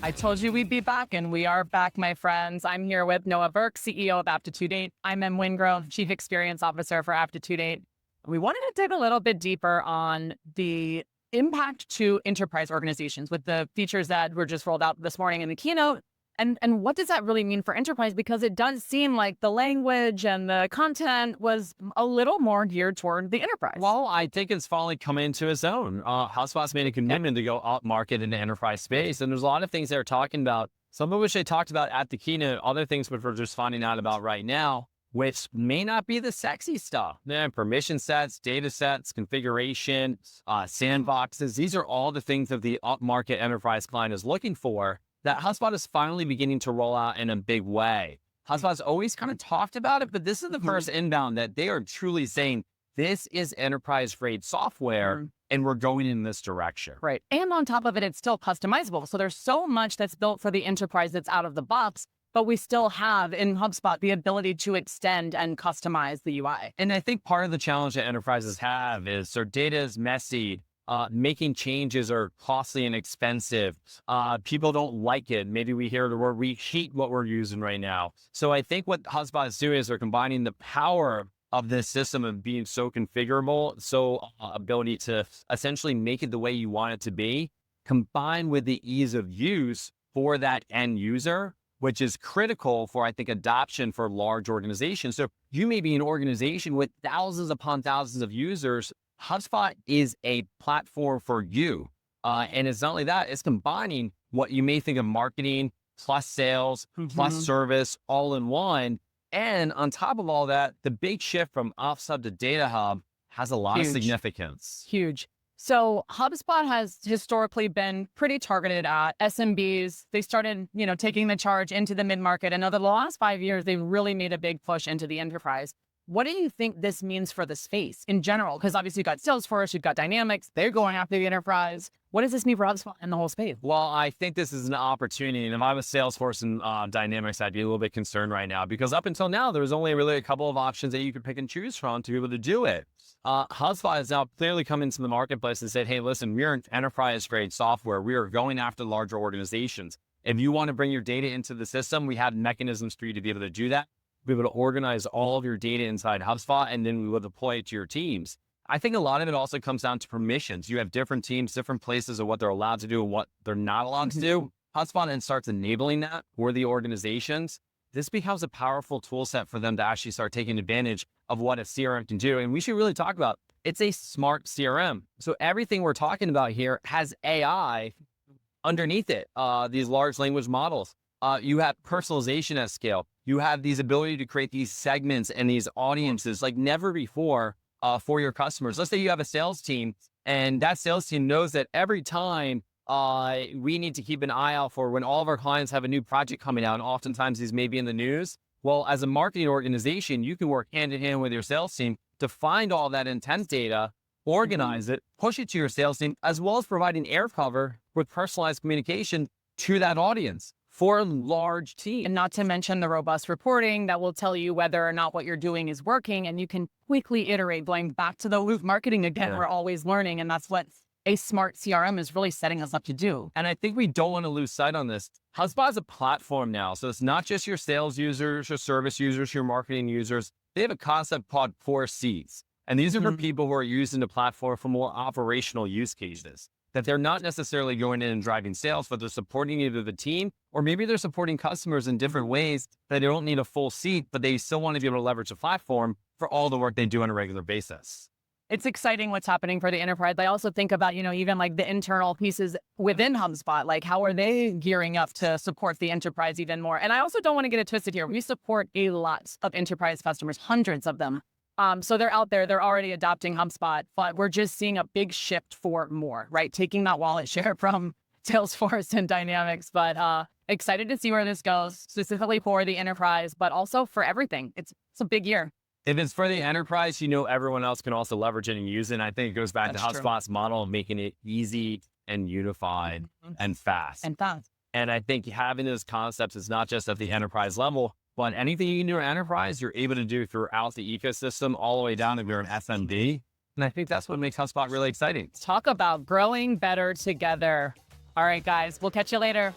I told you we'd be back, and we are back, my friends. I'm here with Noah Berk, CEO of Aptitude. I'm Wingrove, Chief Experience Officer for Aptitude. We wanted to dig a little bit deeper on the impact to enterprise organizations with the features that were just rolled out this morning in the keynote. And what does that really mean for enterprise? Because it does seem like the language and the content was a little more geared toward the enterprise. Well, I think it's finally come into its own. HubSpot's made a commitment to go up market in the enterprise space. And there's a lot of things they're talking about, some of which they talked about at the keynote, other things which we're just finding out about right now, which may not be the sexy stuff. Permission sets, data sets, configuration, sandboxes. These are all the things that the up-market enterprise client is looking for that HubSpot is finally beginning to roll out in a big way. HubSpot's always kind of talked about it, but this is the first inbound that they are truly saying, this is enterprise-grade software, and we're going in this direction. Right. And on top of it, it's still customizable. So there's so much that's built for the enterprise that's out of the box, but we still have in HubSpot the ability to extend and customize the UI. And I think part of the challenge that enterprises have is their data is messy. Making changes are costly and expensive. People don't like it. Maybe we hear the word, we hate what we're using right now. So I think what HubSpot is doing is they're combining the power of this system of being so configurable, so ability to essentially make it the way you want it to be, combined with the ease of use for that end user, which is critical for, I think, adoption for large organizations. So you may be an organization with thousands upon thousands of users. HubSpot is a platform for you. And it's not only that, it's combining what you may think of marketing plus sales, plus service all in one. And on top of all that, the big shift from Ops Hub to Data Hub has a lot of significance. Huge. So HubSpot has historically been pretty targeted at SMBs. They started, taking the charge into the mid-market. And over the last 5 years, they've really made a big push into the enterprise. What do you think this means for the space in general? Because obviously you've got Salesforce, you've got Dynamics, they're going after the enterprise. What does this mean for HubSpot and the whole space? Well, I think this is an opportunity. And if I was Salesforce and Dynamics, I'd be a little bit concerned right now because up until now, there was only really a couple of options that you could pick and choose from to be able to do it. HubSpot has now clearly come into the marketplace and said, hey, listen, we're an enterprise-grade software. We are going after larger organizations. If you want to bring your data into the system, we have mechanisms for you to be able to do that. Be able to organize all of your data inside HubSpot, and then we will deploy it to your teams. I think a lot of it also comes down to permissions. You have different teams, different places of what they're allowed to do and what they're not allowed to do. HubSpot then starts enabling that for the organizations. This becomes a powerful tool set for them to actually start taking advantage of what a CRM can do. And we should really talk about, it's a smart CRM. So everything we're talking about here has AI underneath it, these large language models. You have personalization at scale. You have these ability to create these segments and these audiences like never before for your customers. Let's say you have a sales team and that sales team knows that every time we need to keep an eye out for when all of our clients have a new project coming out, and oftentimes these may be in the news. Well, as a marketing organization, you can work hand in hand with your sales team to find all that intent data, organize it, push it to your sales team, as well as providing air cover with personalized communication to that audience for a large team. And not to mention the robust reporting that will tell you whether or not what you're doing is working, and you can quickly iterate. Going back to the loop marketing again, we're always learning, and that's what a smart CRM is really setting us up to do. And I think we don't want to lose sight on this. HubSpot is a platform now. So it's not just your sales users, your service users, your marketing users. They have a concept called 4Cs. And these are for people who are using the platform for more operational use cases, that they're not necessarily going in and driving sales, but they're supporting either the team, or maybe they're supporting customers in different ways that they don't need a full seat, but they still want to be able to leverage the platform for all the work they do on a regular basis. It's exciting what's happening for the enterprise. I also think about, even like the internal pieces within HubSpot, like how are they gearing up to support the enterprise even more? And I also don't want to get it twisted here. We support a lot of enterprise customers, hundreds of them. So they're out there, they're already adopting HubSpot, but we're just seeing a big shift for more, right? Taking that wallet share from Salesforce and Dynamics, but excited to see where this goes, specifically for the enterprise, but also for everything. It's a big year. If it's for the enterprise, everyone else can also leverage it and use it. And I think it goes back to HubSpot's model of making it easy and unified and fast. And I think having those concepts is not just at the enterprise level, but anything you can do in enterprise, you're able to do throughout the ecosystem, all the way down if you're an SMB. And I think that's what makes HubSpot really exciting. Talk about growing better together. All right, guys, we'll catch you later.